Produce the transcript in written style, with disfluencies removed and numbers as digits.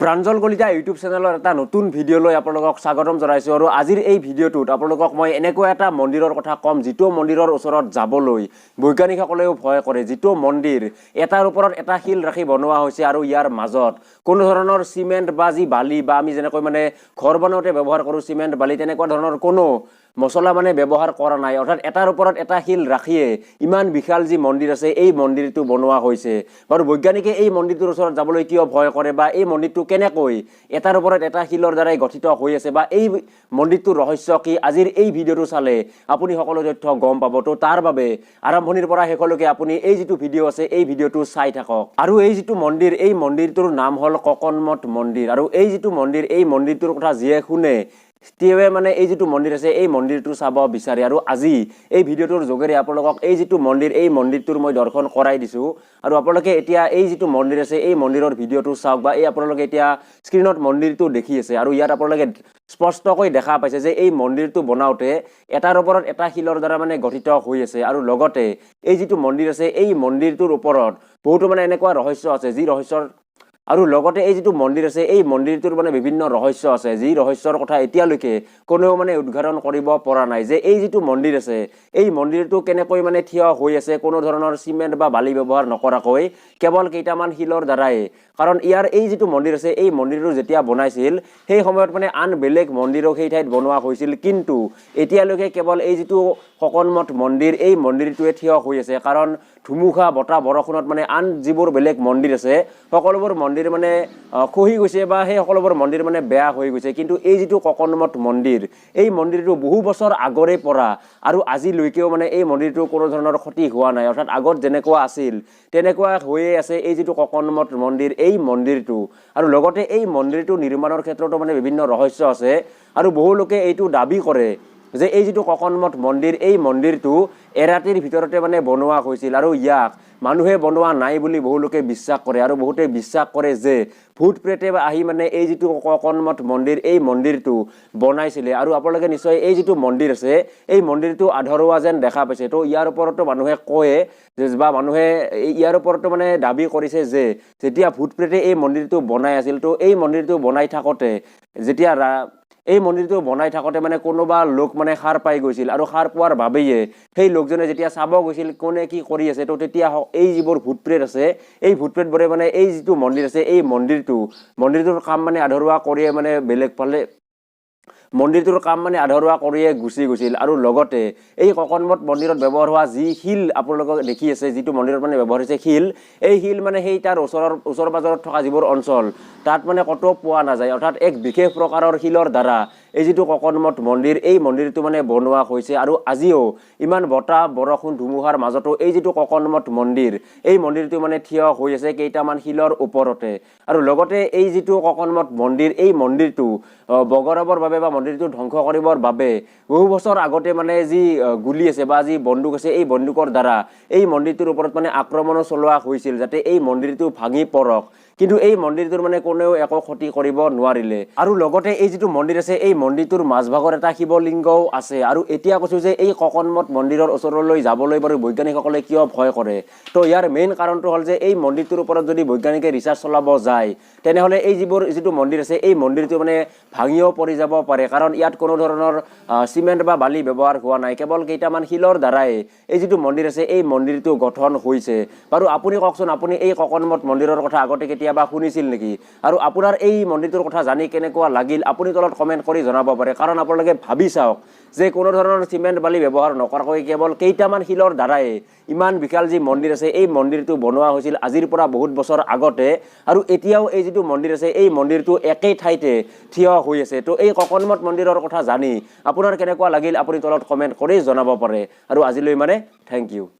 Pranjal Kalita YouTube চেনেলৰ এটা নতুন ভিডিঅ' লৈ আপোনালোকক স্বাগতম জনাইছোঁ আৰু আজিৰ এই ভিডিঅ'টোত আপোনালোকক মই এনেকুৱা এটা মন্দিৰৰ কথা ক'ম যিটো মন্দিৰৰ ওচৰত যাবলৈ বৈজ্ঞানিকসকলেও ভয় কৰে। যিটো মন্দিৰ এটাৰ ওপৰত এটা শিল ৰাখি বনোৱা হৈছে আৰু ইয়াৰ মাজত কোনো ধৰণৰ চিমেণ্ট বা যি বালি বা আমি যেনেকৈ ঘৰ বনাওঁতে ব্যৱহাৰ কৰোঁ চিমেণ্ট বালি তেনেকুৱা ধৰণৰ কোনো মছলা ব্যৱহাৰ কৰা নাই। অৰ্থাৎ এটাৰ ওপৰত এটা শিল ৰাখিয়ে ইমান বিশাল যি মন্দিৰ আছে এই মন্দিৰটো বনোৱা হৈছে। বাৰু বৈজ্ঞানিকে এই মন্দিৰটোৰ ওচৰত যাবলৈ কিয় ভয় কৰে বা এই মন্দিৰটো কেনেকৈ এটাৰ ওপৰত এটা শিলৰ দ্বাৰাই গঠিত হৈ আছে বা এই মন্দিৰটোৰ ৰহস্য কি, আজিৰ এই ভিডিঅ'টো চালে আপুনি সকলো তথ্য গম পাব। তো তাৰ বাবে আৰম্ভণিৰ পৰা শেষলৈকে আপুনি এই যিটো ভিডিঅ' আছে এই ভিডিঅ'টো চাই থাকক। আৰু এই যিটো মন্দিৰ এই মন্দিৰটোৰ নাম হ'ল ককনমঠ মন্দিৰ। আৰু এই যিটো মন্দিৰ এই মন্দিৰটোৰ কথা যিয়ে শুনে তেৱে এই যিটো মন্দিৰ আছে এই মন্দিৰটো চাব বিচাৰে। আৰু আজি এই ভিডিঅ'টোৰ যোগেৰে আপোনালোকক এই যিটো মন্দিৰ এই মন্দিৰটোৰ মই দৰ্শন কৰাই দিছোঁ। আৰু আপোনালোকে এতিয়া এই যিটো মন্দিৰ আছে এই মন্দিৰৰ ভিডিঅ'টো চাওক বা এই আপোনালোকে এতিয়া স্ক্ৰীণত মন্দিৰটো দেখি আছে। আৰু ইয়াত আপোনালোকে স্পষ্টকৈ দেখা পাইছে যে এই মন্দিৰটো বনাওঁতে এটাৰ ওপৰত এটা শিলৰ দ্বাৰা গঠিত হৈ আছে। আৰু লগতে এই যিটো মন্দিৰ আছে এই মন্দিৰটোৰ ওপৰত বহুতো এনেকুৱা ৰহস্য আছে যি ৰহস্যৰ আৰু লগতে এই যিটো মন্দিৰ আছে এই মন্দিৰটোৰ বিভিন্ন ৰহস্য আছে যি ৰহস্যৰ কথা এতিয়ালৈকে কোনেও উদ্ঘাটন কৰিব পৰা নাই। যে এই যিটো মন্দিৰ আছে এই মন্দিৰটো কেনেকৈ থিয় হৈ আছে কোনো ধৰণৰ চিমেণ্ট বা বালি ব্যৱহাৰ নকৰাকৈ কেৱল কেইটামান শিলৰ দ্বাৰাই। কাৰণ ইয়াৰ এই যিটো মন্দিৰ আছে এই মন্দিৰটো যেতিয়া বনাইছিল সেই সময়ত আন বেলেগ মন্দিৰো সেই ঠাইত বনোৱা হৈছিল, কিন্তু এতিয়ালৈকে কেৱল এই যিটো ককনমঠ মন্দিৰ এই মন্দিৰটোৱে থিয় হৈ আছে। কাৰণ ধুমুহা বতাহ বৰষুণত আন যিবোৰ বেলেগ মন্দিৰ আছে সকলোবোৰ মন্দিৰ খহি গৈছে বা সেই সকলোবোৰ মন্দিৰ বেয়া হৈ গৈছে। কিন্তু এই যিটো ককনমঠ মন্দিৰ এই মন্দিৰটো বহু বছৰ আগৰে পৰা আৰু আজিলৈকেও এই মন্দিৰটো কোনো ধৰণৰ ক্ষতি হোৱা নাই। অৰ্থাৎ আগত যেনেকুৱা আছিল তেনেকুৱা হৈয়ে আছে এই যিটো ককনমঠ মন্দিৰ এই মন্দিৰটো। আৰু লগতে এই মন্দিৰটো নিৰ্মাণৰ ক্ষেত্ৰতো বিভিন্ন ৰহস্য আছে। আৰু বহু লোকে এইটো দাবী কৰে যে এই যিটো ককনমঠ মন্দিৰ এই মন্দিৰটো এৰাতিৰ ভিতৰতে বনোৱা হৈছিল আৰু ইয়াক মানুহে বনোৱা নাই বুলি বহু লোকে বিশ্বাস কৰে। আৰু বহুতে বিশ্বাস কৰে যে ভূত প্ৰেতে আহি এই যিটো ককনমঠ মন্দিৰ এই মন্দিৰটো বনাইছিলে। আৰু আপোনালোকে নিশ্চয় এই যিটো মন্দিৰ আছে এই মন্দিৰটো আধৰুৱা যেন দেখা পাইছে। তো ইয়াৰ ওপৰতো মানুহে কয় বা মানুহে ইয়াৰ ওপৰতো দাবী কৰিছে যে যেতিয়া ভূত প্ৰেতে এই মন্দিৰটো বনাই আছিল তো এই মন্দিৰটো বনাই থাকোঁতে যেতিয়া এই মন্দিৰটো বনাই থাকোঁতে কোনোবা লোক সাৰ পাই গৈছিল। আৰু সাৰ পোৱাৰ বাবেয়ে সেই লোকজনে যেতিয়া চাব গৈছিল কোনে কি কৰি আছে তো তেতিয়া এই যিবোৰ ভূত প্ৰেত আছে এই ভূত প্ৰেতবোৰে এই যিটো মন্দিৰ আছে এই মন্দিৰটোৰ কাম আধৰুৱা কৰিয়ে বেলেগ ফালে মন্দিৰটোৰ কাম আধৰুৱা কৰিয়ে গুচি গৈছিল। আৰু লগতে এই ককনমঠ মন্দিৰত ব্যৱহাৰ হোৱা যি শিল আপোনালোকক দেখি আছে যিটো মন্দিৰত ব্যৱহাৰ হৈছে শিল এই শিল সেই তাৰ ওচৰ পাজৰত থকা যিবোৰ অঞ্চল তাত ক'তো পোৱা নাযায়। অৰ্থাৎ এক বিশেষ প্ৰকাৰৰ শিলৰ দ্বাৰা এই যিটো ককনমঠ মন্দিৰ এই মন্দিৰটো বনোৱা হৈছে। আৰু আজিও ইমান বতাহ বৰষুণ ধুমুহাৰ মাজতো এই যিটো ককনমঠ মন্দিৰ এই মন্দিৰটো থিয় হৈ আছে কেইটামান শিলৰ ওপৰতে। আৰু লগতে এই যিটো ককনমঠ মন্দিৰ এই মন্দিৰটো বগৰাবৰ বাবে বা মন্দিৰটো ধ্বংস কৰিবৰ বাবে বহু বছৰ আগতে যি গুলি আছে বা যি বন্দুক আছে এই বন্দুকৰ দ্বাৰা এই মন্দিৰটোৰ ওপৰত আক্ৰমণো চলোৱা হৈছিল যাতে এই মন্দিৰটো ভাঙি পৰক। কিন্তু এই মন্দিৰটোৰ কোনেও একো ক্ষতি কৰিব নোৱাৰিলে। আৰু লগতে এই যিটো মন্দিৰ আছে এই মন্দিৰটোৰ মাজভাগৰ এটা শিৱলিংগও আছে। আৰু এতিয়া কৈছোঁ যে এই ককনমঠ মন্দিৰৰ ওচৰলৈ যাবলৈ বাৰু বৈজ্ঞানিকসকলে কিয় ভয় কৰে। তো ইয়াৰ মেইন কাৰণটো হ'ল যে এই মন্দিৰটোৰ ওপৰত যদি বৈজ্ঞানিকে ৰিচাৰ্চ চলাব যায় তেনেহ'লে এই যিটো মন্দিৰ আছে এই মন্দিৰটো ভাঙিও পৰি যাব পাৰে। কাৰণ ইয়াত কোনো ধৰণৰ চিমেণ্ট বা বালি ব্যৱহাৰ হোৱা নাই, কেৱল কেইটামান শিলৰ দ্বাৰাই এই যিটো মন্দিৰ আছে এই মন্দিৰটো গঠন হৈছে। বাৰু আপুনি কওকচোন, আপুনি এই ককনমঠ মন্দিৰৰ কথা আগতে কেতিয়াবা শুনিছিল নেকি? আৰু আপোনাৰ এই মন্দিৰটোৰ কথা জানি কেনেকুৱা লাগিল আপুনি তলত কমেণ্ট কৰি জনাব পাৰে। কাৰণ আপোনালোকে ভাবি চাওক যে কোনো ধৰণৰ চিমেণ্ট বালি ব্যৱহাৰ নকৰাকৈ কেৱল কেইটামান শিলৰ দ্বাৰাই ইমান বিশাল যি মন্দিৰ আছে এই মন্দিৰটো বনোৱা হৈছিল আজিৰ পৰা বহুত বছৰ আগতে। আৰু এতিয়াও এই যিটো মন্দিৰ আছে এই মন্দিৰটো একেই ঠাইতে থিয় হৈ আছে। তো এই ককনমঠ মন্দিৰৰ কথা জানি আপোনাৰ কেনেকুৱা লাগিল আপুনি তলত কমেণ্ট কৰি জনাব পাৰে। আৰু আজিলৈ থেংক ইউ।